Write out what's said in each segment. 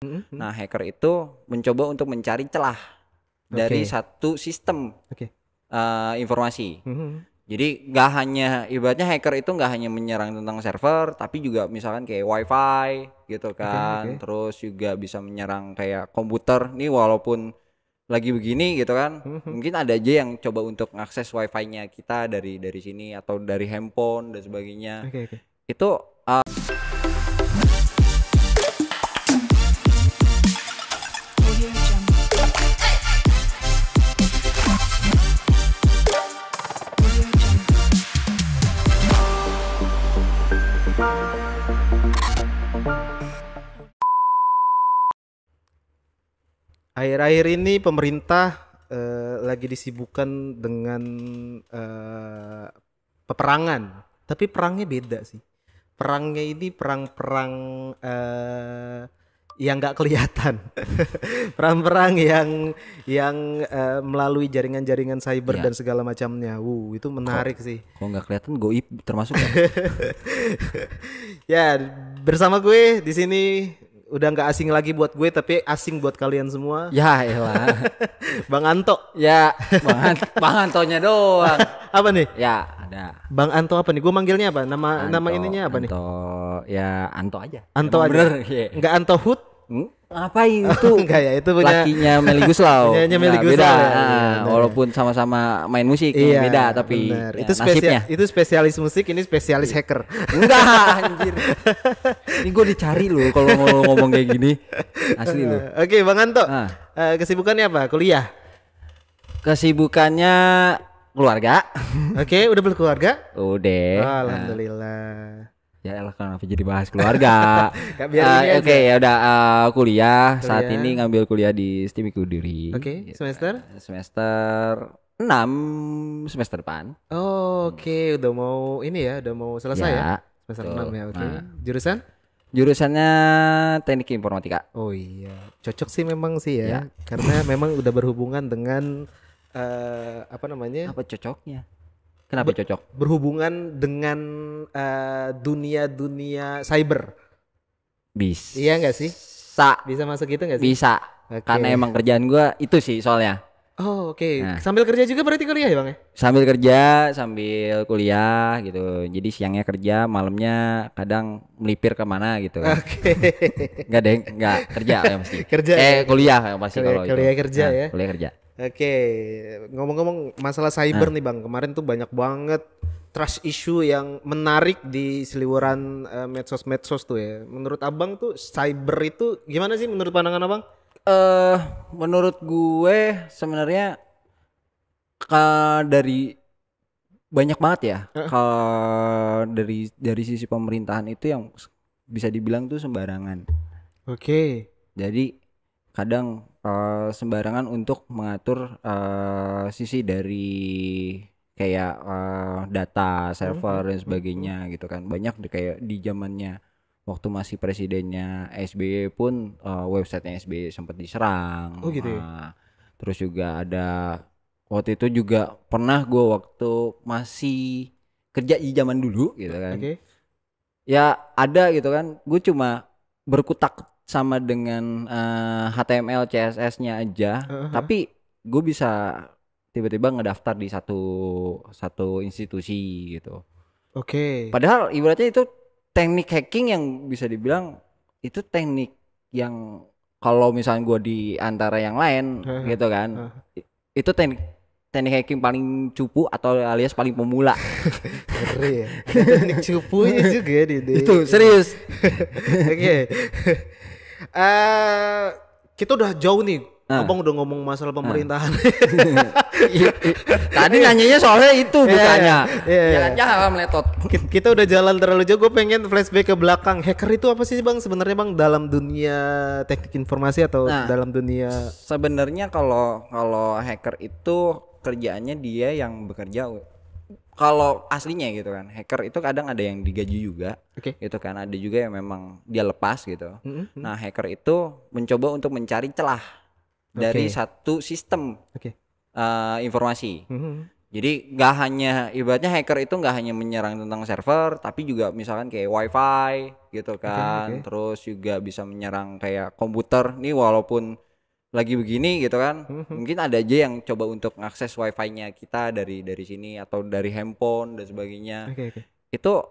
Nah, hacker itu mencoba untuk mencari celah dari satu sistem informasi. Jadi nggak hanya ibaratnya hacker itu nggak hanya menyerang tentang server, tapi juga misalkan kayak wifi gitu kan. Terus juga bisa menyerang kayak komputer. Nih walaupun lagi begini gitu kan, mungkin ada aja yang coba untuk mengakses wifi-nya kita dari sini atau dari handphone dan sebagainya. Itu Akhir-akhir ini pemerintah lagi disibukkan dengan peperangan, tapi perangnya beda sih. Perangnya ini perang-perang yang nggak kelihatan, perang-perang yang melalui jaringan-jaringan cyber dan segala macamnya. Itu menarik sih. Kalau nggak kelihatan goib termasuk ya. Ya, bersama gue di sini udah nggak asing lagi buat gue, tapi asing buat kalian semua. Ya elah. Bang Anto. Ya, Bang Antonya doang. Apa nih? Ya, ada. Bang Anto apa nih? Gue manggilnya apa? Anto, Nama ininya apa nih? Anto, ya Anto aja. Anto emang aja. Bener, yeah. Enggak Anto Hood? Ngapain itu? Enggak ya, itu punya lakinya Melly Guslau. Punyanya Melly Beda. Guslau ya. Walaupun sama-sama main musik, Iya, beda tapi bener. ya, Itu nasibnya. itu spesialis musik, ini spesialis hacker. Enggak, anjir. Ini gue dicari loh kalau ngomong kayak gini. Asli loh. Oke, Bang Anto. Kesibukannya apa? Kuliah? Kesibukannya keluarga. Oke, udah berkeluarga? Udah. Alhamdulillah. Ya elah, kenapa jadi bahas keluarga. Oke, ya udah kuliah. Saat ini ngambil kuliah di STIM Ikudiri. Oke, semester? Semester 6 semester depan. Oke, udah mau ini ya, udah mau selesai ya. Semester 6 ya, oke. Jurusan? Jurusannya Teknik Informatika. Oh iya, cocok sih memang sih ya. Karena memang udah berhubungan dengan apa namanya? Apa cocoknya? Kenapa cocok? Berhubungan dengan dunia cyber. Bisa. Iya nggak sih? Bisa masuk itu nggak sih? Bisa. Karena emang kerjaan gua itu sih soalnya. Oh oke. Sambil kerja juga berarti kuliah ya Bang ya? Sambil kerja, sambil kuliah gitu. Jadi siangnya kerja, malamnya kadang melipir kemana gitu. Oke. Nggak kerja ya pasti. Kerja. Kuliah ya pasti kalau itu. Kuliah kerja ya. Kuliah kerja. Oke, ngomong-ngomong masalah cyber nih Bang, kemarin tuh banyak banget trust issue yang menarik di seliweran medsos-medsos tuh ya. Menurut Abang tuh cyber itu gimana sih menurut pandangan Abang? Menurut gue sebenarnya dari banyak banget ya. Kalau dari sisi pemerintahan itu yang bisa dibilang tuh sembarangan. Oke. Jadi kadang sembarangan untuk mengatur sisi dari kayak data server dan sebagainya gitu kan. Banyak kayak di zamannya waktu masih presidennya SBY pun websitenya SBY sempat diserang. Oh gitu ya. Terus juga ada waktu itu juga pernah gue waktu masih kerja di zaman dulu gitu kan. Ya ada gitu kan. Gue cuma berkutak sama dengan HTML CSS-nya aja, tapi gue bisa tiba-tiba ngedaftar di satu institusi gitu. Oke. Padahal ibaratnya itu teknik hacking yang bisa dibilang itu teknik yang kalau misalnya gue di antara yang lain gitu kan, itu teknik hacking paling cupu atau alias paling pemula. Keren ya. Teknik cupunya juga Itu serius. Oke. Kita udah jauh nih. Abang udah ngomong masalah pemerintahan. Tadi nanyanya soalnya itu bukannya. Jangan meletot. Kita udah jalan terlalu jauh. Gue pengen flashback ke belakang. Hacker itu apa sih Bang sebenarnya Bang dalam dunia teknik informasi atau dalam dunia? Sebenarnya kalau hacker itu kerjaannya dia yang bekerja. Kalau aslinya gitu kan, hacker itu kadang ada yang digaji juga, gitu kan, ada juga yang memang dia lepas gitu. Nah, hacker itu mencoba untuk mencari celah dari satu sistem informasi. Jadi nggak hanya ibaratnya hacker itu nggak hanya menyerang tentang server, tapi juga misalkan kayak wifi gitu kan, terus juga bisa menyerang kayak komputer. Nih walaupun lagi begini gitu kan, mungkin ada aja yang coba untuk mengakses wifi-nya kita dari sini atau dari handphone dan sebagainya. Itu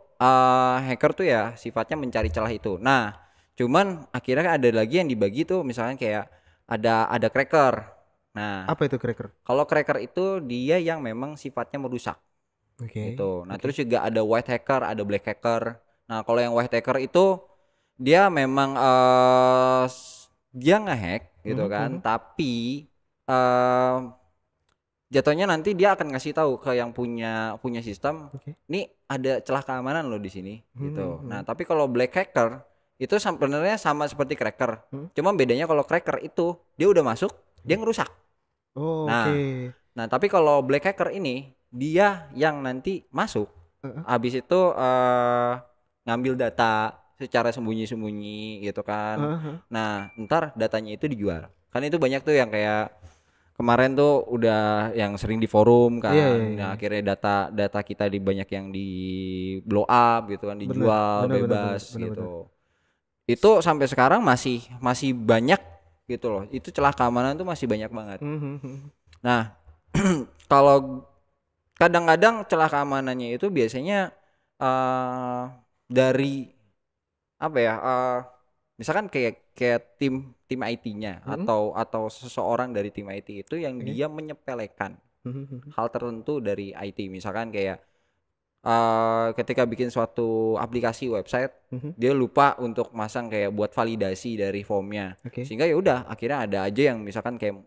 hacker tuh ya sifatnya mencari celah itu. Nah, cuman akhirnya ada lagi yang dibagi tuh misalnya kayak ada cracker. Nah, apa itu cracker? Kalau cracker itu dia yang memang sifatnya merusak. Gitu. Nah, terus juga ada white hacker, ada black hacker. Nah, kalau yang white hacker itu dia memang dia ngehack gitu kan, tapi jatuhnya nanti dia akan ngasih tahu ke yang punya sistem, nih ada celah keamanan loh di sini gitu. Nah, tapi kalau black hacker itu sebenarnya sama seperti cracker. Cuma bedanya kalau cracker itu dia udah masuk, dia ngerusak. Nah, tapi kalau black hacker ini dia yang nanti masuk, habis itu ngambil data secara sembunyi-sembunyi gitu kan. Nah, ntar datanya itu dijual. Kan itu banyak tuh yang kayak kemarin tuh udah yang sering di forum kan. Nah, akhirnya data kita banyak yang di blow up gitu kan, dijual bebas gitu. Itu sampai sekarang masih banyak gitu loh. Itu celah keamanan tuh masih banyak banget. Nah, kalau kadang-kadang celah keamanannya itu biasanya dari apa ya? Misalkan kayak tim IT-nya atau seseorang dari tim IT itu yang dia menyepelekan hal tertentu dari IT. Misalkan kayak ketika bikin suatu aplikasi website, dia lupa untuk masang kayak buat validasi dari formnya, sehingga ya udah akhirnya ada aja yang misalkan kayak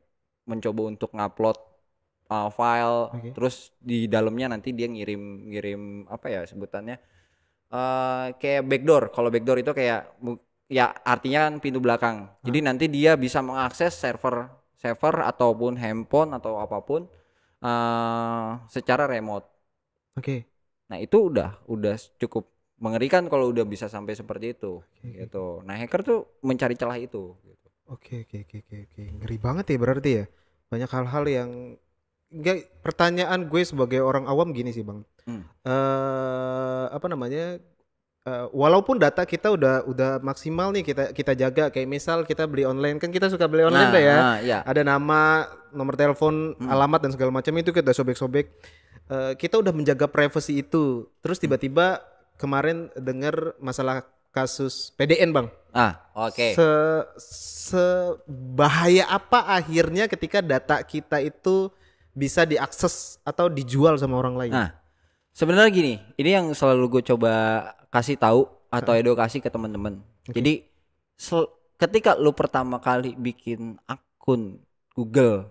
mencoba untuk ngupload file, terus di dalamnya nanti dia ngirim apa ya sebutannya, kayak backdoor. Kalau backdoor itu kayak ya artinya kan pintu belakang. Jadi nanti dia bisa mengakses server ataupun handphone atau apapun secara remote. Nah, itu udah cukup mengerikan kalau udah bisa sampai seperti itu gitu. Nah, hacker tuh mencari celah itu gitu. Oke. Ngeri banget ya berarti ya. Banyak hal-hal yang enggak, pertanyaan gue sebagai orang awam gini sih, Bang. Apa namanya? Walaupun data kita udah maksimal nih kita jaga, kayak misal kita beli online, kan kita suka beli online ya. Ada nama, nomor telepon, alamat dan segala macam itu kita sobek-sobek. Kita udah menjaga privacy itu. Terus tiba-tiba kemarin dengar masalah kasus PDN, Bang. Sebahaya apa akhirnya ketika data kita itu bisa diakses atau dijual sama orang lain? Nah, sebenarnya gini, ini yang selalu gue coba kasih tahu atau edukasi ke teman-teman. Jadi ketika lu pertama kali bikin akun Google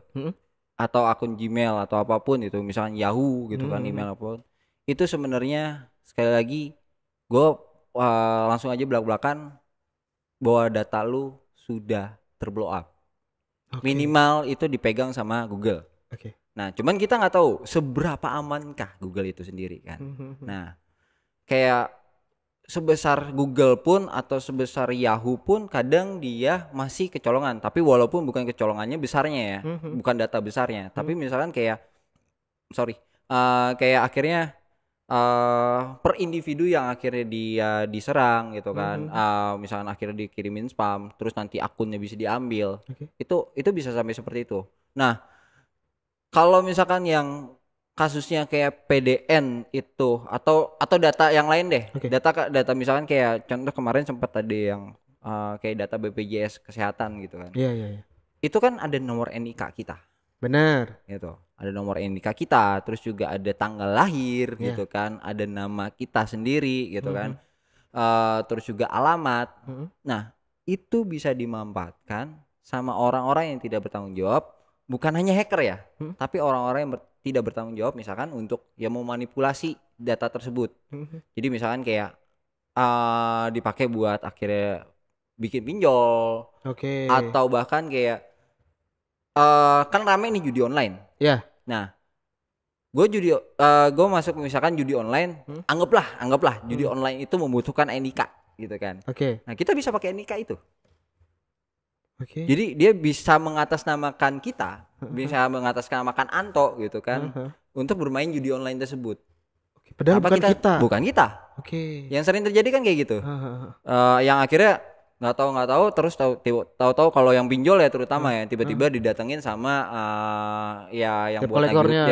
atau akun Gmail atau apapun itu, misalkan Yahoo gitu kan, email apapun, itu sebenarnya sekali lagi gue langsung aja belak-belakan bahwa data lu sudah terblow up. Minimal itu dipegang sama Google. Nah, cuman kita nggak tahu seberapa amankah Google itu sendiri kan. Nah, kayak sebesar Google pun atau sebesar Yahoo pun kadang dia masih kecolongan, tapi walaupun bukan kecolongannya besarnya ya, bukan data besarnya, tapi misalkan kayak kayak akhirnya per individu yang akhirnya dia diserang gitu kan, misalkan akhirnya dikirimin spam, terus nanti akunnya bisa diambil, itu bisa sampai seperti itu. Nah, kalau misalkan yang kasusnya kayak PDN itu atau data yang lain deh, data misalkan kayak contoh kemarin sempat ada yang kayak data BPJS kesehatan gitu kan. Itu kan ada nomor NIK kita. Benar. Gitu. Ada nomor NIK kita, terus juga ada tanggal lahir gitu kan, ada nama kita sendiri gitu kan. Terus juga alamat. Nah, itu bisa dimanfaatkan sama orang-orang yang tidak bertanggung jawab, bukan hanya hacker ya, tapi orang-orang yang tidak bertanggung jawab misalkan untuk ya memanipulasi data tersebut. Jadi misalkan kayak dipakai buat akhirnya bikin pinjol, atau bahkan kayak kan rame nih judi online. Nah, gue masuk misalkan judi online, anggaplah judi online itu membutuhkan NIK gitu kan. Nah, kita bisa pakai NIK itu. Jadi dia bisa mengatasnamakan kita, bisa mengatasnamakan Anto gitu kan, untuk bermain judi online tersebut. Padahal bukan kita. Bukan kita. Oke. Yang sering terjadi kan kayak gitu. Yang akhirnya nggak tahu terus tahu kalau yang pinjol ya terutama ya tiba-tiba didatengin sama ya yang buat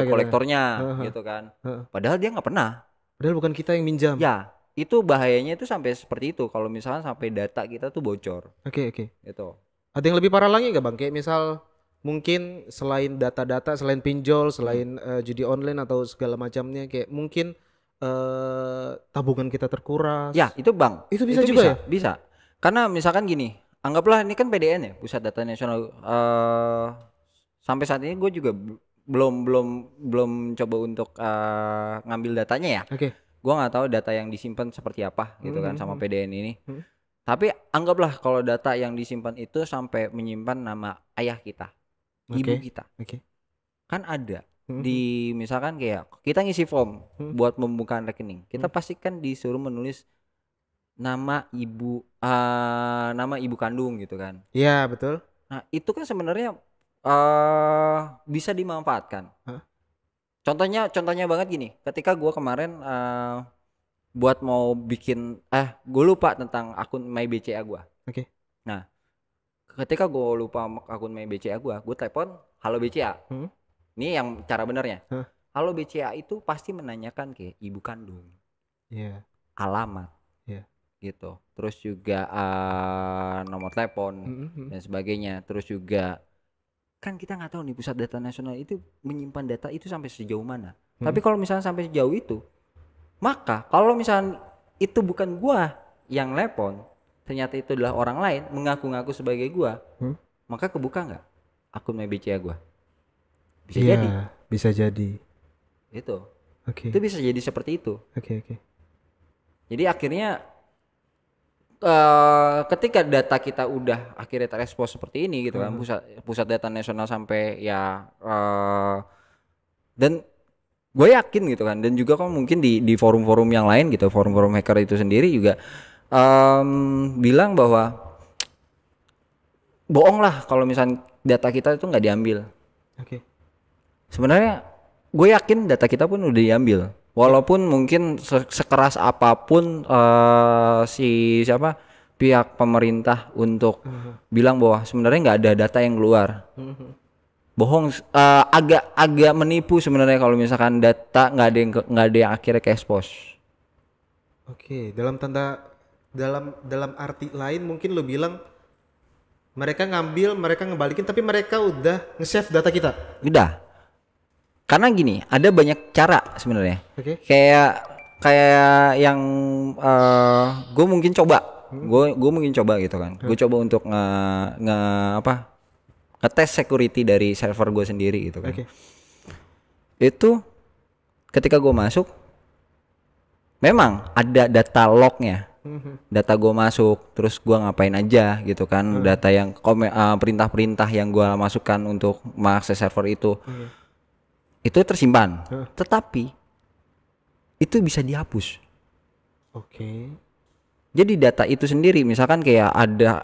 kolektornya gitu kan. Padahal dia nggak pernah. Padahal bukan kita yang minjam. Ya, itu bahayanya itu sampai seperti itu kalau misalnya sampai data kita tuh bocor. Oke. Itu. Ada yang lebih parah lagi nggak Bang? Kayak misal mungkin selain data-data, selain pinjol, selain judi online atau segala macamnya, kayak mungkin tabungan kita terkuras. Ya, itu Bang. Itu bisa juga ya? Bisa. Karena misalkan gini, anggaplah ini kan PDN ya, Pusat Data Nasional. Sampai saat ini gue juga belum coba untuk ngambil datanya ya. Oke. Gue nggak tahu data yang disimpan seperti apa gitu kan sama PDN ini. Tapi anggaplah kalau data yang disimpan itu sampai menyimpan nama ayah kita, ibu kita. Kan ada di misalkan kayak kita ngisi form buat pembukaan rekening, kita pasti kan disuruh menulis nama ibu kandung gitu kan. Iya betul. Nah itu kan sebenarnya bisa dimanfaatkan. Contohnya banget gini, ketika gue kemarin buat mau bikin gue lupa tentang akun MyBCA gue. Oke. Nah ketika gue lupa akun MyBCA gue telepon halo BCA. Ini yang cara benernya. Halo BCA itu pasti menanyakan ke ibu kandung, alamat, gitu. Terus juga nomor telepon dan sebagainya. Terus juga kan kita nggak tahu nih Pusat Data Nasional itu menyimpan data itu sampai sejauh mana. Tapi kalau misalnya sampai sejauh itu, maka kalau misalnya itu bukan gua yang telepon, ternyata itu adalah orang lain mengaku-ngaku sebagai gua, maka kebuka nggak akun MyBCA gua? Bisa jadi. Bisa jadi. Itu. Itu bisa jadi seperti itu. Jadi akhirnya ketika data kita udah akhirnya terekspos seperti ini gitu kan, pusat data nasional sampai ya dan gue yakin gitu kan, dan juga kan mungkin di forum-forum yang lain gitu, forum-forum hacker itu sendiri juga bilang bahwa bohong lah kalau misalnya data kita itu nggak diambil. Sebenarnya gue yakin data kita pun udah diambil, walaupun mungkin sekeras apapun pihak pemerintah untuk bilang bahwa sebenarnya nggak ada data yang keluar. Bohong, agak menipu sebenarnya kalau misalkan data nggak ada yang akhirnya ke expose. Dalam arti lain mungkin lo bilang mereka ngebalikin tapi mereka udah nge-save data kita. Udah. Karena gini, ada banyak cara sebenarnya. Kayak yang gue mungkin coba, gue mungkin coba gitu kan. Gue coba untuk ngetes security dari server gue sendiri gitu kan. Itu ketika gue masuk, memang ada data lognya. Data gue masuk, terus gue ngapain aja gitu kan. Data yang perintah-perintah yang gue masukkan untuk mengakses server itu. Itu tersimpan, tetapi itu bisa dihapus. Jadi data itu sendiri, misalkan kayak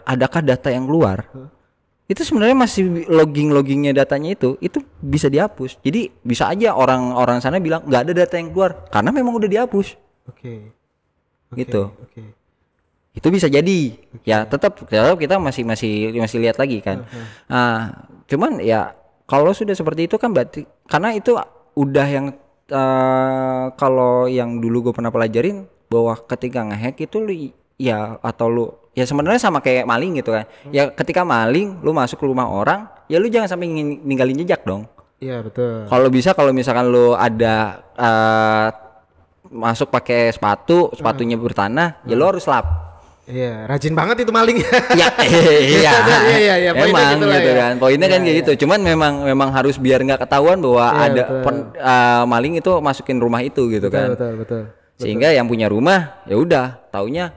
adakah data yang keluar, itu sebenarnya masih loggingnya datanya itu bisa dihapus. Jadi bisa aja orang sana bilang nggak ada data yang keluar karena memang udah dihapus. Gitu. Itu bisa jadi. Ya tetap kita masih lihat lagi kan. Cuman ya kalau sudah seperti itu kan berarti karena itu udah yang kalau yang dulu gue pernah pelajarin bahwa ketika ngehack itu ya sebenarnya sama kayak maling gitu kan. Ya ketika maling lu masuk ke rumah orang, ya lu jangan sampai ninggalin jejak dong. Iya betul. Kalau misalkan lu ada masuk pakai sepatunya bertanah, ya lu harus lap. Iya, rajin banget itu maling. Iya. Emang gitu kan. Poinnya kan kayak gitu. Cuman memang harus biar nggak ketahuan bahwa ada maling itu masukin rumah itu gitu kan. Betul. Sehingga yang punya rumah ya udah taunya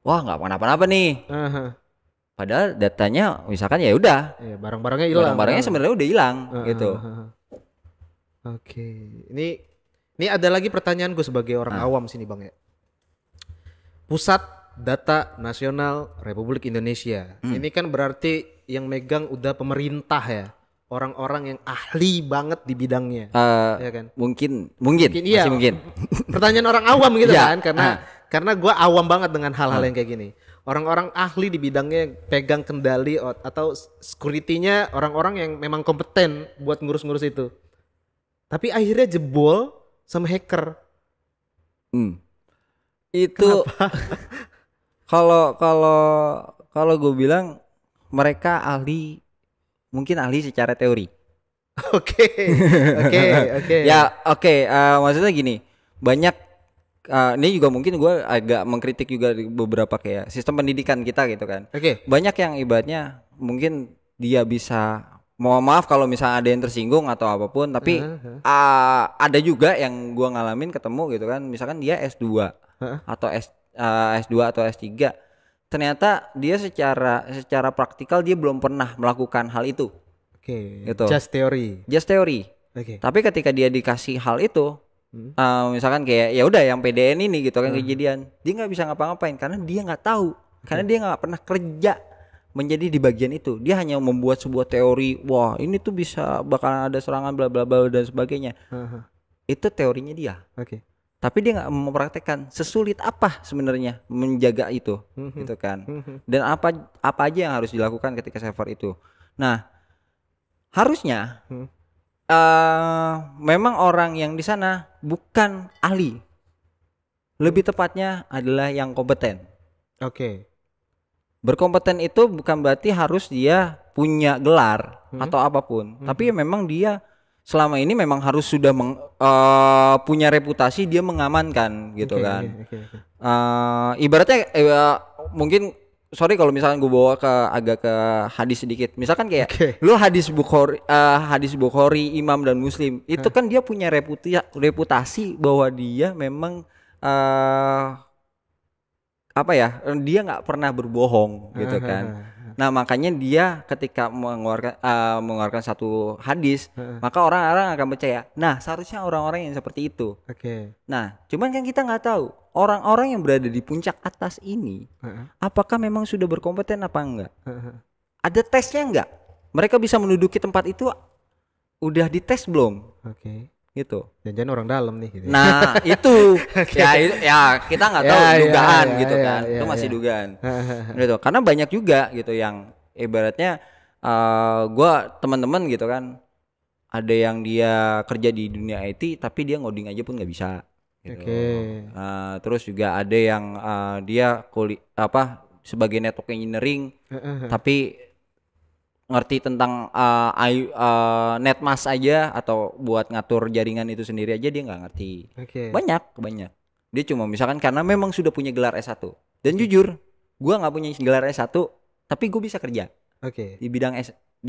wah nggak kenapa-napa nih. Padahal datanya misalkan ya udah. Barang-barangnya hilang. Barang-barangnya sebenarnya udah hilang gitu. Ini ada lagi pertanyaan gue sebagai orang awam sini Bang ya. Pusat Data Nasional Republik Indonesia. Ini kan berarti yang megang udah pemerintah ya. orang-orang yang ahli banget di bidangnya, ya kan? Mungkin, iya. masih mungkin. Pertanyaan orang awam gitu Ya, kan, karena gue awam banget dengan hal-hal yang kayak gini. Orang-orang ahli di bidangnya pegang kendali atau security-nya orang-orang yang memang kompeten buat ngurus-ngurus itu. Tapi akhirnya jebol sama hacker. Itu kalau gue bilang mereka mungkin ahli secara teori. Oke. Ya maksudnya gini, banyak ini juga mungkin gue agak mengkritik juga di beberapa kayak sistem pendidikan kita gitu kan. Banyak yang ibaratnya mungkin dia bisa, mohon maaf kalau misalnya ada yang tersinggung atau apapun, tapi ada juga yang gue ngalamin ketemu gitu kan, misalkan dia S2 atau S2 atau S3, ternyata dia secara praktikal dia belum pernah melakukan hal itu. Gitu. Just theory. Tapi ketika dia dikasih hal itu, misalkan kayak ya udah yang PDN ini gitu kan, kejadian, dia nggak bisa ngapa-ngapain karena dia nggak tahu, karena dia nggak pernah kerja menjadi di bagian itu. Dia hanya membuat sebuah teori, wah ini tuh bisa bakalan ada serangan bla bla bla dan sebagainya. Itu teorinya dia. Tapi dia nggak mempraktekkan sesulit apa sebenarnya menjaga itu, gitu kan. Dan apa aja yang harus dilakukan ketika server itu. Nah, harusnya memang orang yang di sana bukan ahli, lebih tepatnya adalah yang kompeten. Berkompeten itu bukan berarti harus dia punya gelar atau apapun, tapi memang dia selama ini memang harus sudah punya reputasi, dia mengamankan gitu kan. Ibaratnya mungkin sorry kalau misalkan gue bawa agak ke hadis sedikit. Misalkan kayak lu hadis Bukhari, Imam dan Muslim, itu kan dia punya reputasi bahwa dia memang dia nggak pernah berbohong gitu kan. Nah makanya dia ketika mengeluarkan satu hadis, maka orang-orang akan percaya. Nah seharusnya orang-orang yang seperti itu. Nah cuman kan kita nggak tahu orang-orang yang berada di puncak atas ini, apakah memang sudah berkompeten apa enggak? Ada tesnya enggak? Mereka bisa menduduki tempat itu, udah dites belum? Gitu. Jangan orang dalam nih. Gitu. Nah itu ya kita nggak tahu, dugaan gitu kan. Itu masih dugaan. Gitu. Karena banyak juga gitu yang ibaratnya gua teman-teman gitu kan, ada yang dia kerja di dunia IT tapi dia ngoding aja pun nggak bisa. Gitu. Terus juga ada yang dia sebagai network engineering tapi ngerti tentang netmas aja atau buat ngatur jaringan itu sendiri aja dia nggak ngerti. Banyak dia cuma misalkan karena memang sudah punya gelar S1. Dan jujur gue nggak punya gelar S1 tapi gue bisa kerja di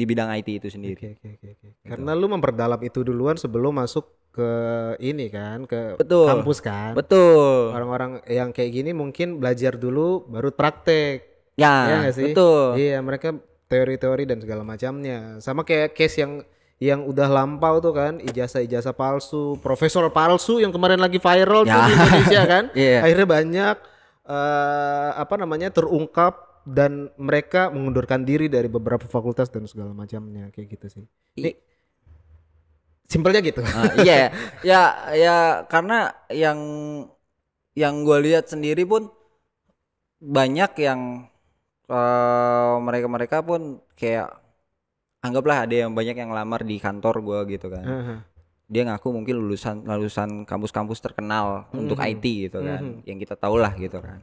bidang IT itu sendiri. Karena lu memperdalam itu duluan sebelum masuk ke ini kan, ke kampus kan. Betul. Orang-orang yang kayak gini mungkin belajar dulu baru praktek. Ya nggak sih? Betul. Iya, mereka teori-teori dan segala macamnya. Sama kayak case yang udah lampau tuh kan, ijazah palsu, profesor palsu yang kemarin lagi viral tuh di Indonesia kan. Akhirnya banyak terungkap dan mereka mengundurkan diri dari beberapa fakultas dan segala macamnya kayak gitu sih. Ini simpelnya gitu. Ya karena yang gue lihat sendiri pun banyak yang mereka pun kayak anggaplah ada yang banyak yang lamar di kantor gue gitu kan. Dia ngaku mungkin lulusan kampus-kampus terkenal untuk IT gitu kan, yang kita tahu lah gitu kan.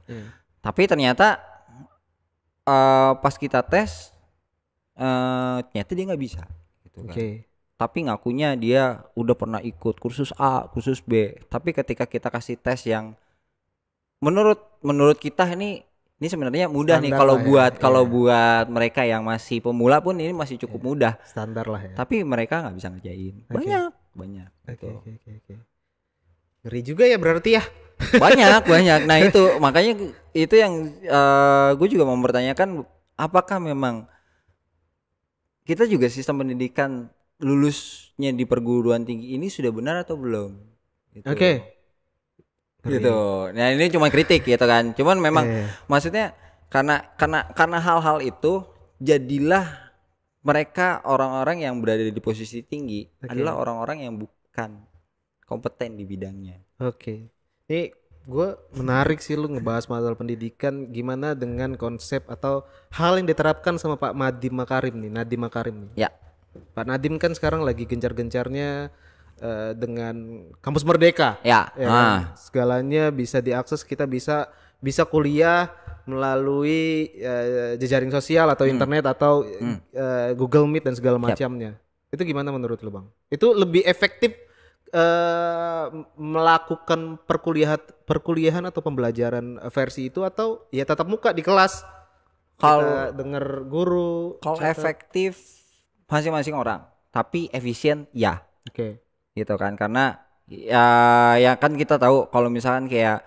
Tapi ternyata pas kita tes ternyata dia nggak bisa gitu kan. Tapi ngakunya dia udah pernah ikut kursus A, kursus B. Tapi ketika kita kasih tes yang menurut kita ini sebenarnya mudah standar nih kalau buat mereka yang masih pemula pun ini masih cukup mudah. Standar lah ya. Tapi mereka nggak bisa ngerjain. Banyak. Oke. Ngeri juga ya berarti ya. Banyak. Nah itu makanya itu yang gue juga mempertanyakan, apakah memang kita juga sistem pendidikan lulusnya di perguruan tinggi ini sudah benar atau belum? Gitu. Gitu. Nah ini cuma kritik gitu kan. Cuman memang maksudnya karena hal-hal itu jadilah mereka orang-orang yang berada di posisi tinggi adalah orang-orang yang bukan kompeten di bidangnya. Ini gue menarik sih lu ngebahas masalah pendidikan, gimana dengan konsep atau hal yang diterapkan sama Pak Nadiem Makarim nih. Ya. Pak Nadiem kan sekarang lagi gencar-gencarnya dengan kampus merdeka. Ya. Kan? Segalanya bisa diakses, kita bisa kuliah melalui jejaring sosial atau internet atau Google Meet dan segala macamnya. Itu gimana menurut lu, Bang? Itu lebih efektif melakukan perkuliahan atau pembelajaran versi itu, atau ya tatap muka di kelas? Kalau dengar guru. Kalau efektif masing-masing orang, tapi efisien ya. Gitu kan, karena ya kan kita tahu kalau misalkan kayak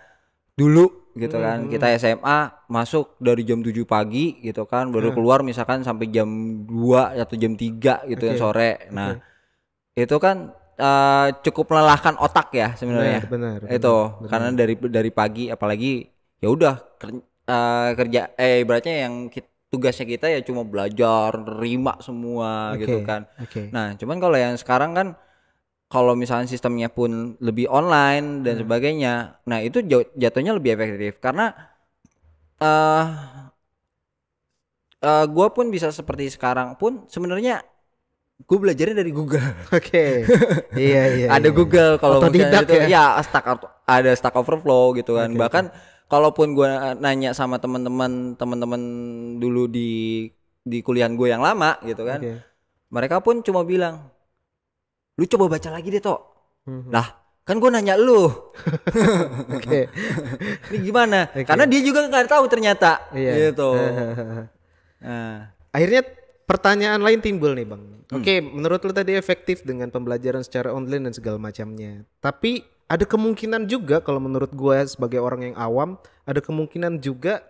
dulu gitu kan, kita SMA masuk dari jam 7 pagi gitu kan, baru keluar misalkan sampai jam 2 atau jam 3 gitu kan sore. Nah, itu kan cukup melelahkan otak ya sebenarnya. Benar. Karena dari pagi, apalagi ya udah kerja ibaratnya yang tugasnya kita ya cuma belajar, terima semua gitu kan. Nah, cuman kalau yang sekarang kan, kalau misalnya sistemnya pun lebih online dan sebagainya, nah itu jatuhnya lebih efektif. Karena gue pun bisa seperti sekarang pun sebenarnya gue belajarnya dari Google. Iya. Ada Google kalau misalnya itu ya ada Stack Overflow gitu kan. Bahkan kalaupun gue nanya sama teman-teman dulu di kuliahan gue yang lama gitu kan, mereka pun cuma bilang, lu coba baca lagi deh, Tok. Lah, kan gue nanya lu. Ini gimana? Karena dia juga nggak tahu ternyata. Gitu. Nah, akhirnya pertanyaan lain timbul nih, Bang. Menurut lu tadi efektif dengan pembelajaran secara online dan segala macamnya. Tapi ada kemungkinan juga, kalau menurut gue sebagai orang yang awam, ada kemungkinan juga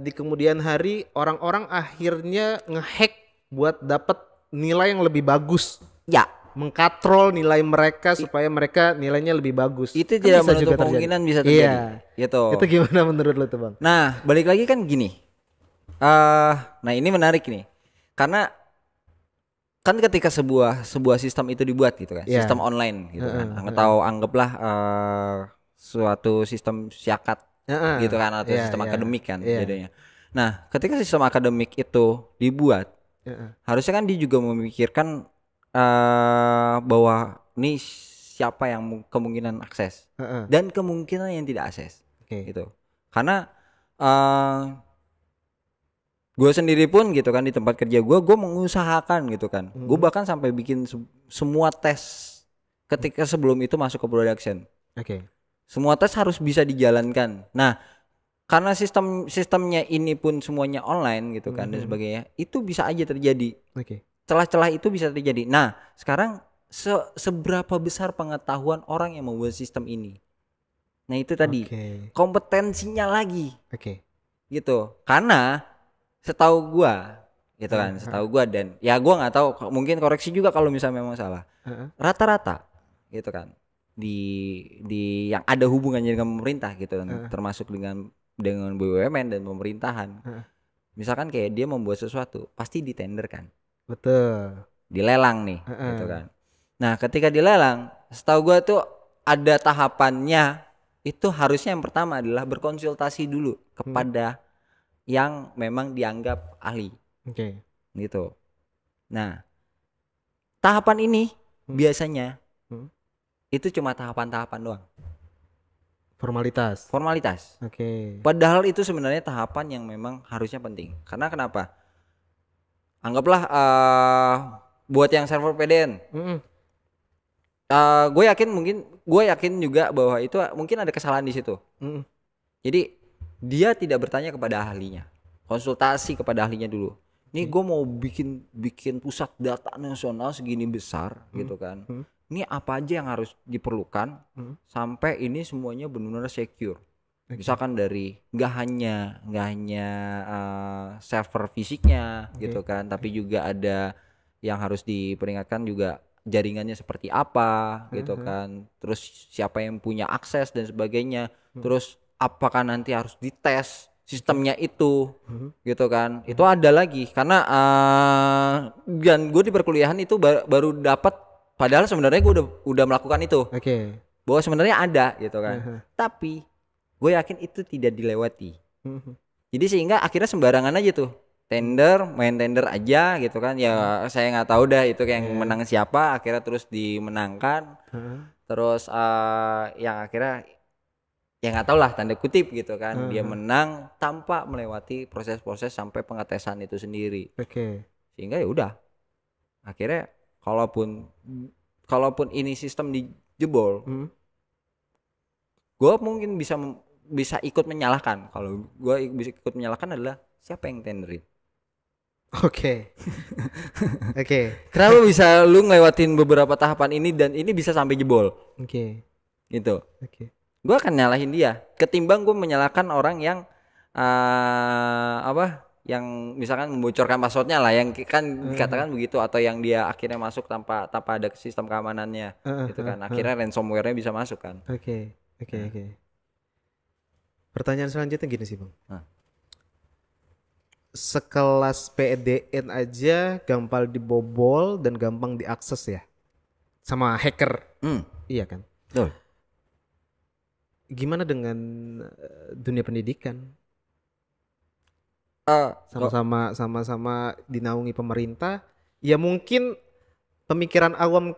di kemudian hari orang-orang akhirnya ngehack buat dapat nilai yang lebih bagus. Ya. Mengkatrol nilai mereka supaya mereka nilainya lebih bagus. Itu tidak menutup kemungkinan bisa terjadi. Gitu. Itu gimana menurut lu tuh, Bang? Nah, balik lagi kan gini. Nah ini menarik nih. Karena kan ketika sebuah sistem itu dibuat gitu kan, sistem online gitu kan, atau anggaplah suatu sistem syakat gitu kan, atau sistem akademik kan jadinya. Nah, ketika sistem akademik itu dibuat, harusnya kan dia juga memikirkan bahwa ini siapa yang kemungkinan akses dan kemungkinan yang tidak akses, gitu. Karena gue sendiri pun gitu kan, di tempat kerja gue mengusahakan gitu kan, gue bahkan sampai bikin semua tes ketika sebelum itu masuk ke production. Semua tes harus bisa dijalankan. Nah, karena sistemnya ini pun semuanya online gitu kan dan sebagainya, itu bisa aja terjadi. Celah-celah itu bisa terjadi. Nah, sekarang seberapa besar pengetahuan orang yang membuat sistem ini? Nah, itu tadi kompetensinya lagi. Gitu. Karena setahu gua gitu kan, setahu gua, dan ya gua nggak tahu, mungkin koreksi juga kalau misalnya memang salah. Rata-rata gitu kan di yang ada hubungannya dengan pemerintah gitu kan, termasuk dengan BUMN dan pemerintahan. Misalkan kayak dia membuat sesuatu, pasti ditenderkan. Betul. Dilelang nih, gitu kan. Nah, ketika dilelang, setahu gua tuh ada tahapannya. Itu harusnya yang pertama adalah berkonsultasi dulu kepada yang memang dianggap ahli. Gitu. Nah, tahapan ini biasanya itu cuma tahapan-tahapan doang. Formalitas. Padahal itu sebenarnya tahapan yang memang harusnya penting. Karena kenapa? Anggaplah buat yang server PDN. Gue yakin juga bahwa itu mungkin ada kesalahan di situ. Jadi dia tidak bertanya kepada ahlinya, konsultasi kepada ahlinya dulu. Ini gue mau bikin pusat data nasional segini besar gitu kan. Ini apa aja yang harus diperlukan sampai ini semuanya benar-benar secure. Misalkan dari nggak hanya server fisiknya gitu kan, tapi juga ada yang harus diperingatkan juga jaringannya seperti apa gitu kan. Terus siapa yang punya akses dan sebagainya. Terus apakah nanti harus dites sistemnya itu gitu kan. Itu ada lagi karena dan gue di perkuliahan itu baru dapat, padahal sebenarnya gue udah melakukan itu. Bahwa sebenarnya ada gitu kan. Tapi gue yakin itu tidak dilewati. Jadi sehingga akhirnya sembarangan aja tuh. Main tender aja gitu kan. Ya saya nggak tahu dah itu yang menang siapa, akhirnya terus dimenangkan. Terus yang akhirnya ya nggak tahu lah tanda kutip gitu kan. Dia menang tanpa melewati proses-proses sampai pengetesan itu sendiri. Sehingga ya udah. Akhirnya kalaupun ini sistem dijebol, gue mungkin bisa ikut menyalahkan. Kalau gue bisa ikut menyalahkan adalah siapa yang tenderin. Oke. Kenapa bisa lu ngelewatin beberapa tahapan ini dan ini bisa sampai jebol? Gitu. Gue akan nyalahin dia ketimbang gue menyalahkan orang yang yang misalkan membocorkan passwordnya lah, yang kan dikatakan begitu, atau yang dia akhirnya masuk tanpa ada sistem keamanannya gitu kan, akhirnya ransomware-nya bisa masuk kan. Oke. Pertanyaan selanjutnya gini sih Bang, sekelas PDN aja gampang dibobol dan gampang diakses ya sama hacker, iya kan? Betul. Gimana dengan dunia pendidikan? Sama-sama dinaungi pemerintah. Ya mungkin pemikiran awam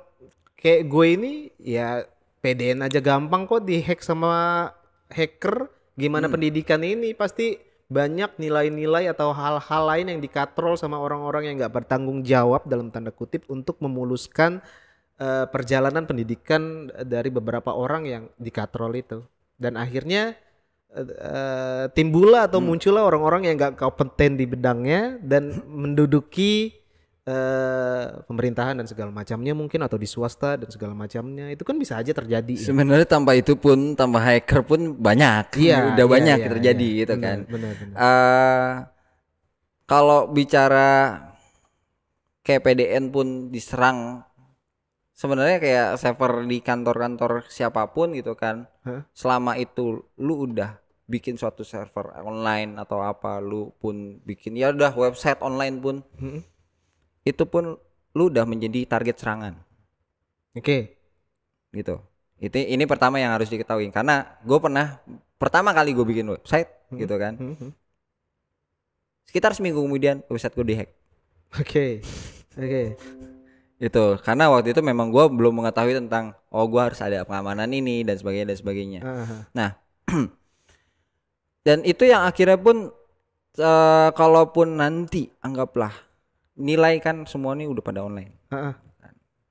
kayak gue ini, ya PDN aja gampang kok dihack sama hacker. Gimana pendidikan ini? Pasti banyak nilai-nilai atau hal-hal lain yang dikatrol sama orang-orang yang gak bertanggung jawab dalam tanda kutip untuk memuluskan perjalanan pendidikan dari beberapa orang yang dikatrol itu. Dan akhirnya timbullah atau muncullah orang-orang yang gak kompeten di bidangnya dan menduduki pemerintahan dan segala macamnya mungkin, atau di swasta dan segala macamnya. Itu kan bisa aja terjadi. Sebenarnya tanpa itu pun, tanpa hacker pun banyak. Udah banyak terjadi gitu kan. Benar. Kalau bicara kayak PDN pun diserang, sebenarnya kayak server di kantor-kantor siapapun gitu kan. Selama itu lu udah bikin suatu server online atau apa, lu pun bikin ya udah website online pun, itu pun lu udah menjadi target serangan. Gitu. Ini pertama yang harus diketahui, karena gue pernah pertama kali gue bikin website gitu kan. Sekitar seminggu kemudian website gue dihack. Itu karena waktu itu memang gue belum mengetahui tentang gue harus ada pengamanan ini dan sebagainya. Nah, dan itu yang akhirnya pun kalaupun nanti anggaplah nilai kan semua ini udah pada online,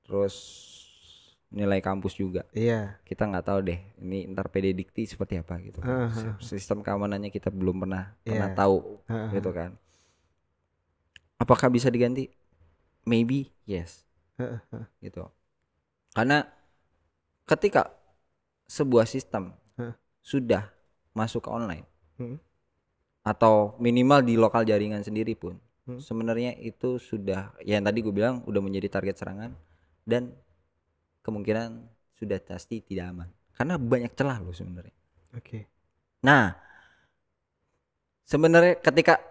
terus nilai kampus juga, kita nggak tahu deh ini ntar PDDikti seperti apa gitu. Sistem keamanannya kita belum pernah tahu gitu kan. Apakah bisa diganti? Maybe yes. Gitu. Karena ketika sebuah sistem sudah masuk ke online, atau minimal di lokal jaringan sendiri pun, sebenarnya itu sudah, yang tadi gue bilang udah menjadi target serangan dan kemungkinan sudah pasti tidak aman karena banyak celah loh sebenarnya. Nah, sebenarnya ketika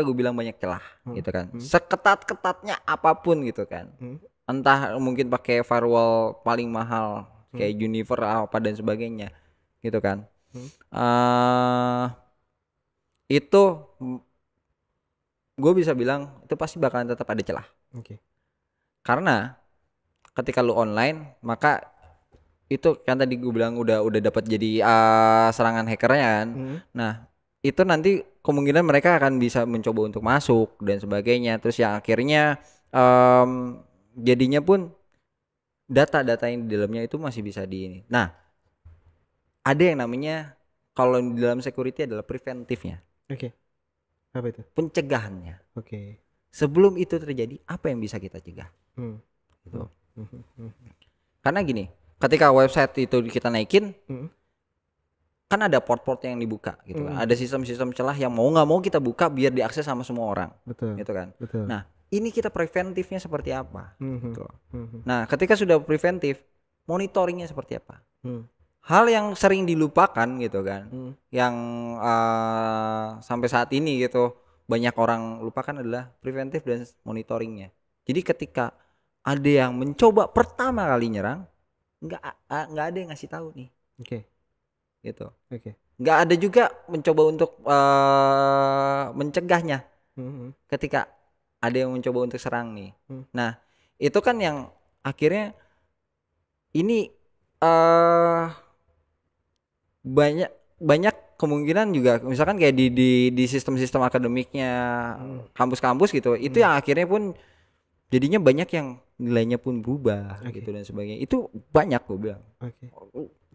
gue bilang banyak celah gitu kan, seketat-ketatnya apapun gitu kan, entah mungkin pakai firewall paling mahal kayak Juniper apa dan sebagainya gitu kan, itu gue bisa bilang itu pasti bakalan tetap ada celah. Karena ketika lu online, maka itu kan tadi gue bilang udah dapat jadi serangan hackernya kan. Nah, itu nanti kemungkinan mereka akan bisa mencoba untuk masuk dan sebagainya. Terus yang akhirnya jadinya pun data-data yang di dalamnya itu masih bisa di ini. Nah, ada yang namanya kalau di dalam security adalah preventifnya. Apa itu? Pencegahannya. Sebelum itu terjadi, apa yang bisa kita cegah? Gitu. Karena gini, ketika website itu kita naikin, kan ada port-port yang dibuka gitu kan. Ada sistem-sistem celah yang mau nggak mau kita buka biar diakses sama semua orang. Gitu kan. Nah, ini kita preventifnya seperti apa? Gitu. Nah, ketika sudah preventif, monitoringnya seperti apa? Hal yang sering dilupakan gitu kan, yang sampai saat ini gitu banyak orang lupakan adalah preventif dan monitoringnya. Jadi ketika ada yang mencoba pertama kali nyerang, nggak ada yang ngasih tahu nih. Oke. Gitu. Oke. Nggak ada juga mencoba untuk mencegahnya. Ketika ada yang mencoba untuk serang nih. Nah, itu kan yang akhirnya ini banyak kemungkinan juga misalkan kayak di sistem-sistem akademiknya kampus-kampus gitu. Itu yang akhirnya pun jadinya banyak yang nilainya pun berubah gitu dan sebagainya. Itu banyak gue bilang.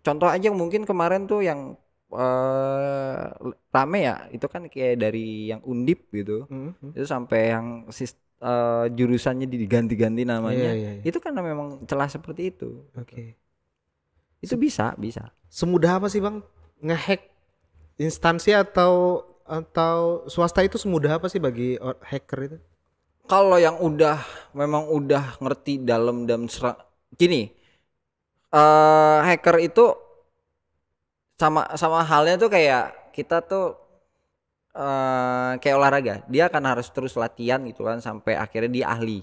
Contoh aja mungkin kemarin tuh yang rame ya, itu kan kayak dari yang Undip gitu. Itu sampai yang jurusannya diganti-ganti namanya. Itu karena memang celah seperti itu. Itu bisa. Semudah apa sih Bang ngehack instansi atau swasta itu semudah apa sih bagi hacker itu? Kalau yang memang udah ngerti dalam dan gini, hacker itu sama halnya tuh kayak kita tuh kayak olahraga, dia akan harus terus latihan gitu kan sampai akhirnya dia ahli.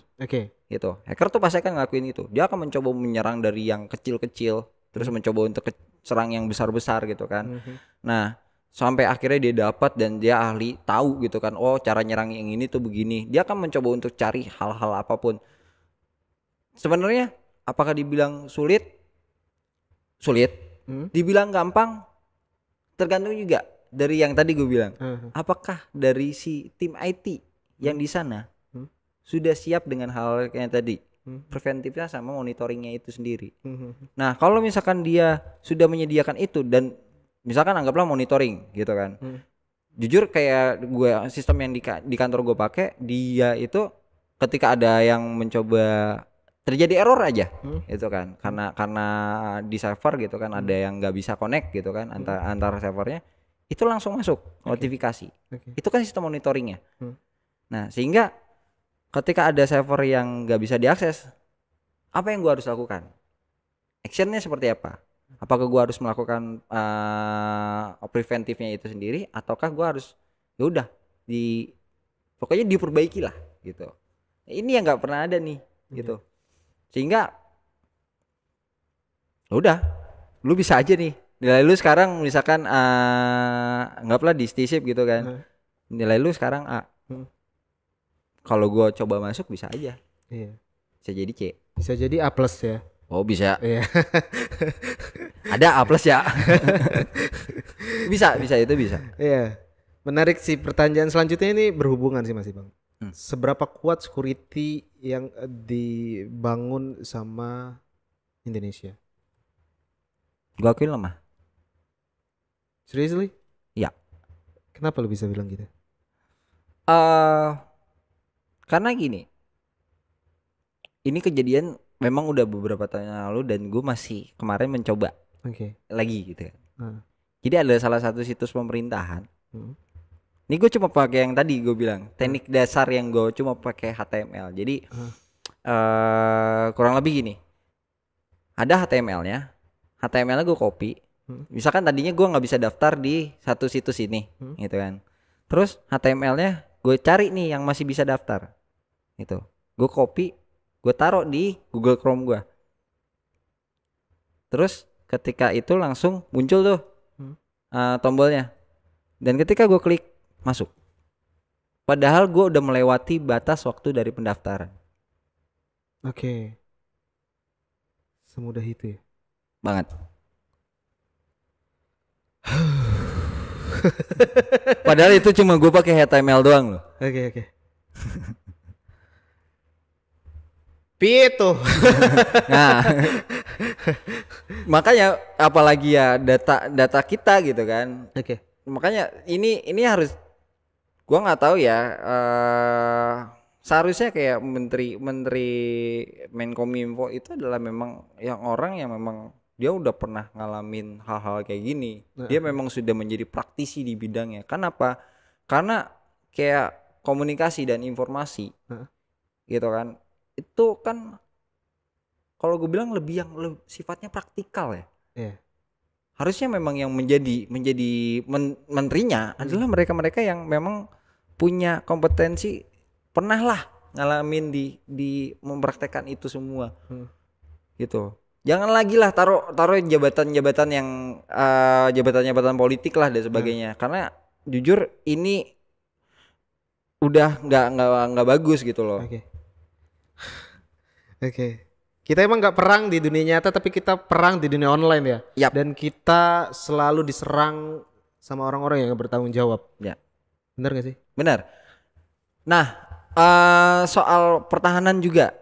Gitu. Hacker tuh pasti akan ngelakuin itu. Dia akan mencoba menyerang dari yang kecil-kecil, terus mencoba untuk serang yang besar-besar gitu kan. Nah, sampai akhirnya dia dapat dan dia ahli, tahu gitu kan. Oh, cara nyerang yang ini tuh begini. Dia akan mencoba untuk cari hal-hal apapun. Sebenarnya apakah dibilang sulit? Sulit. Dibilang gampang? Tergantung juga dari yang tadi gue bilang. Apakah dari si tim IT yang di sana sudah siap dengan hal kayak tadi? Preventifnya sama monitoringnya itu sendiri. Nah, kalau misalkan dia sudah menyediakan itu dan misalkan anggaplah monitoring gitu kan. Jujur kayak gue sistem yang di kantor gue pakai, dia itu ketika ada yang mencoba terjadi error aja gitu kan. Karena di server gitu kan ada yang nggak bisa connect gitu kan antar servernya, itu langsung masuk notifikasi. Itu kan sistem monitoringnya. Nah, sehingga ketika ada server yang nggak bisa diakses, apa yang gue harus lakukan? Actionnya seperti apa? Apakah gue harus melakukan preventifnya itu sendiri, ataukah gue harus ya udah pokoknya diperbaiki lah gitu. Ini yang nggak pernah ada nih gitu. Sehingga udah, lu bisa aja nih. Nilai lu sekarang misalkan anggaplah di Stisip gitu kan. Nilai lu sekarang A. Kalau gue coba masuk bisa aja. Bisa jadi C. Bisa jadi A+ ya. Oh, bisa. Ada A+ ya. bisa itu bisa. Iya. Menarik sih, pertanyaan selanjutnya ini berhubungan sih Mas Bang. Seberapa kuat security yang dibangun sama Indonesia? Gua akuin lemah. Seriously? Ya. Kenapa lu bisa bilang gitu? Karena gini, ini kejadian memang udah beberapa tahun yang lalu dan gue masih kemarin mencoba lagi gitu kan. Jadi ada salah satu situs pemerintahan. Ini gue cuma pakai yang tadi gue bilang teknik dasar yang gue cuma pakai HTML. Jadi kurang lebih gini, ada HTML-nya gue copy. Misalkan tadinya gue nggak bisa daftar di satu situs ini, gitu kan. Terus HTML-nya gue cari nih yang masih bisa daftar. Itu gue copy, gue taruh di Google Chrome gue. Terus ketika itu langsung muncul tuh tombolnya, dan ketika gue klik masuk, padahal gue udah melewati batas waktu dari pendaftaran. Semudah itu ya? Banget. Padahal itu cuma gue pakai HTML doang loh. Pitu. Nah, makanya apalagi ya data kita gitu kan. Makanya ini harus, gua nggak tahu ya. Seharusnya kayak menteri Menkominfo itu adalah memang yang orang yang memang dia udah pernah ngalamin hal-hal kayak gini. Dia memang sudah menjadi praktisi di bidangnya. Kenapa? Karena kayak komunikasi dan informasi, gitu kan. Itu kan kalau gue bilang lebih sifatnya praktikal ya. Harusnya memang yang menjadi menterinya adalah mereka-mereka yang memang punya kompetensi, pernah lah ngalamin di mempraktekkan itu semua. Gitu. Jangan lagi lah taruh jabatan-jabatan yang jabatan-jabatan politik lah dan sebagainya. Karena jujur ini udah nggak bagus gitu loh. Oke. Kita emang nggak perang di dunia nyata, tapi kita perang di dunia online ya. Yap. Dan kita selalu diserang sama orang-orang yang bertanggung jawab. Ya. Benar nggak sih? Benar. Nah, soal pertahanan juga.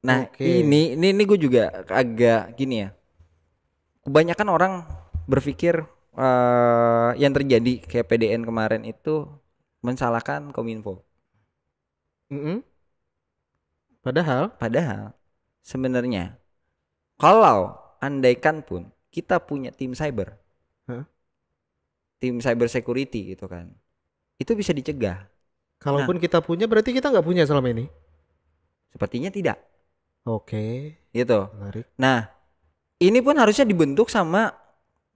Nah, ini gue juga agak gini ya. Kebanyakan orang berpikir yang terjadi kayak PDN kemarin itu mensalahkan Kominfo. Padahal sebenarnya kalau andaikan pun kita punya tim cyber, tim cyber security gitu kan, itu bisa dicegah. Kalaupun kita punya, berarti kita nggak punya selama ini? Sepertinya tidak. Oke. Gitu. Menarik. Nah, ini pun harusnya dibentuk sama,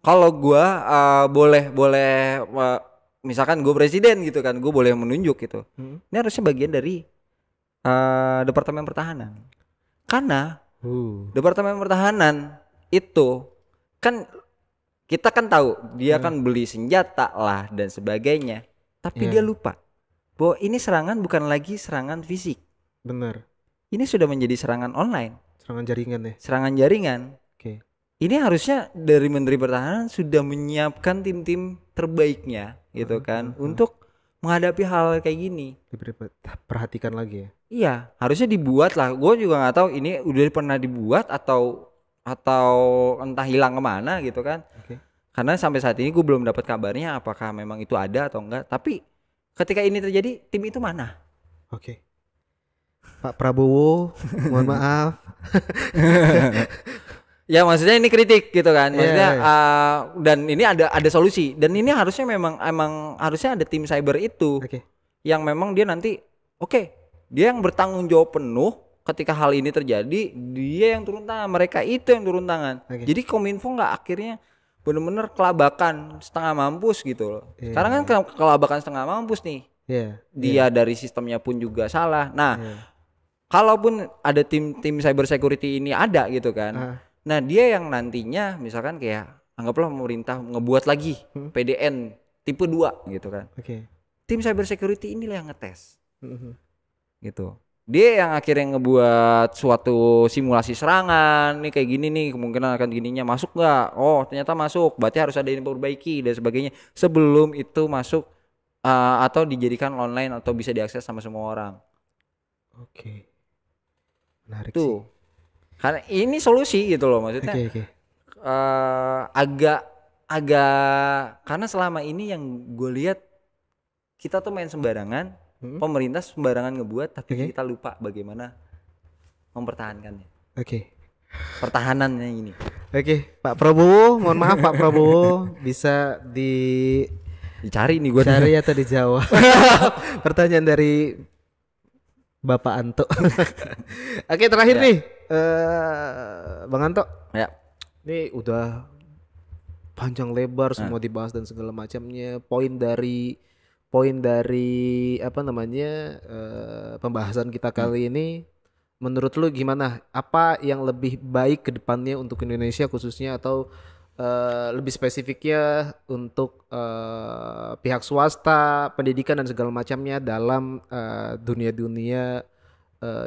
kalau gue boleh misalkan gue presiden gitu kan, gue boleh menunjuk gitu. Ini harusnya bagian dari Departemen Pertahanan. Karena Departemen Pertahanan itu kan kita kan tahu dia kan beli senjata lah dan sebagainya, tapi dia lupa bahwa ini serangan bukan lagi serangan fisik. Benar. Ini sudah menjadi serangan online. Serangan jaringan ya. Serangan jaringan. Oke. Ini harusnya dari Menteri Pertahanan sudah menyiapkan tim-tim terbaiknya gitu kan untuk menghadapi hal kayak gini. Perhatikan lagi ya. Iya, harusnya dibuat lah. Gue juga nggak tahu ini udah pernah dibuat atau entah hilang kemana gitu kan. Karena sampai saat ini gue belum dapat kabarnya apakah memang itu ada atau enggak. Tapi ketika ini terjadi, tim itu mana? Pak Prabowo, mohon maaf. Ya maksudnya ini kritik gitu kan. Maksudnya dan ini ada solusi. Dan ini harusnya emang harusnya ada tim cyber itu yang memang dia nanti dia yang bertanggung jawab penuh ketika hal ini terjadi, dia yang turun tangan, mereka itu yang turun tangan. Jadi Kominfo nggak akhirnya benar-benar kelabakan setengah mampus gitu loh. Sekarang kan kelabakan setengah mampus nih. Dia dari sistemnya pun juga salah. Nah, kalaupun ada tim cyber security ini ada gitu kan. Nah, dia yang nantinya misalkan kayak anggaplah pemerintah ngebuat lagi PDN tipe 2 gitu kan. Tim cyber security inilah yang ngetes. Gitu. Dia yang akhirnya ngebuat suatu simulasi serangan nih kayak gini nih, kemungkinan akan gininya masuk nggak? Oh ternyata masuk, berarti harus ada yang diperbaiki dan sebagainya sebelum itu masuk atau dijadikan online atau bisa diakses sama semua orang. Menarik tuh. Sih. Karena ini solusi gitu loh maksudnya. Agak karena selama ini yang gue lihat kita tuh main sembarangan. Pemerintah sembarangan ngebuat tapi kita lupa bagaimana mempertahankannya. Pertahanannya ini. Pak Prabowo, mohon maaf Pak Prabowo, bisa dicari nih gue. Cari atau dijawab. Pertanyaan dari Bapak Anto. Terakhir nih, Bang Anto. Ya. Ini udah panjang lebar semua dibahas dan segala macamnya. Poin dari pembahasan kita kali ini, menurut lu gimana? Apa yang lebih baik ke depannya untuk Indonesia khususnya, atau lebih spesifiknya untuk pihak swasta, pendidikan dan segala macamnya dalam dunia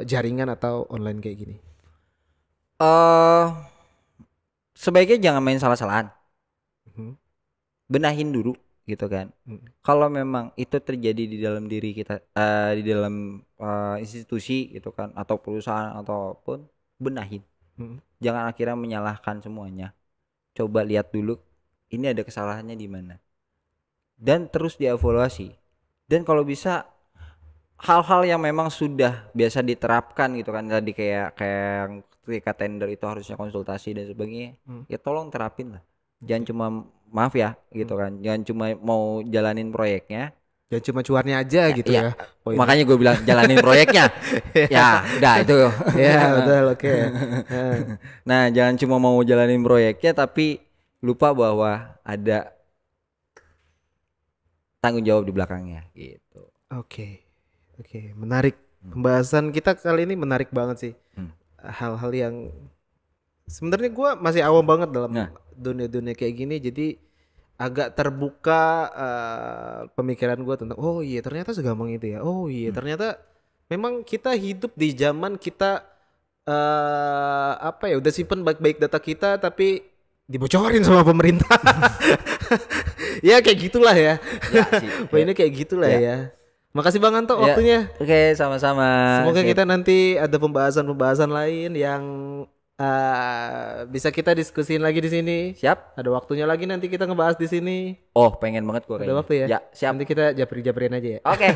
jaringan atau online kayak gini? Sebaiknya jangan main salah-salahan. Benahin dulu gitu kan. Kalau memang itu terjadi di dalam diri kita, di dalam institusi gitu kan, atau perusahaan ataupun, benahin. Jangan akhirnya menyalahkan semuanya. Coba lihat dulu ini ada kesalahannya di mana, dan terus dievaluasi. Dan kalau bisa hal-hal yang memang sudah biasa diterapkan gitu kan, tadi kayak ketika tender itu harusnya konsultasi dan sebagainya, ya tolong terapin lah. Jangan cuma, maaf ya gitu kan, jangan cuma mau jalanin proyeknya, jangan cuma cuannya aja gitu ya. Makanya gue bilang jalanin proyeknya. Ya udah itu. Ya betul, Nah jangan cuma mau jalanin proyeknya tapi lupa bahwa ada tanggung jawab di belakangnya gitu. Oke, menarik. Pembahasan kita kali ini menarik banget sih. Hal-hal yang sebenarnya gue masih awam banget dalam dunia-dunia kayak gini, jadi agak terbuka pemikiran gue tentang oh iya ternyata segampang itu ya. Oh iya ternyata memang kita hidup di zaman kita apa ya udah simpen baik-baik data kita tapi dibocorin sama pemerintah. Ya kayak gitulah ya. Ini kayak gitulah ya. Makasih Bang Anto waktunya. Oke, sama-sama. Semoga kita nanti ada pembahasan-pembahasan lain yang bisa kita diskusin lagi di sini. Siap. Ada waktunya lagi nanti kita ngebahas di sini. Oh, pengen banget gua kayaknya. Ada waktu ya? Ya, siap. Nanti kita japri-japrin aja ya. Oke.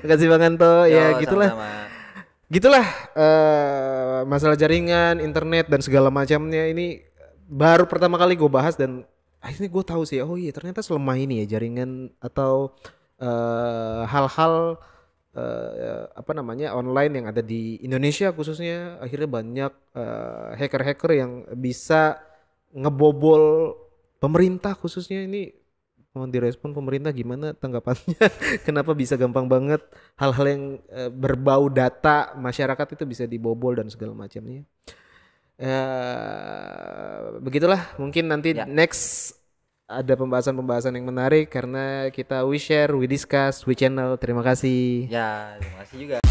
Makasih Bang Anto. Ya, gitulah. Sama-sama. Gitulah masalah jaringan, internet dan segala macamnya ini baru pertama kali gue bahas dan akhirnya gue tahu sih oh iya ternyata selemah ini ya jaringan atau hal-hal apa namanya online yang ada di Indonesia khususnya akhirnya banyak hacker-hacker yang bisa ngebobol pemerintah khususnya ini. Mau direspon pemerintah gimana tanggapannya? Kenapa bisa gampang banget hal-hal yang berbau data masyarakat itu bisa dibobol dan segala macamnya. Begitulah mungkin nanti next ada pembahasan-pembahasan yang menarik karena kita we share, we discuss, we channel. Terima kasih. Ya, terima kasih juga.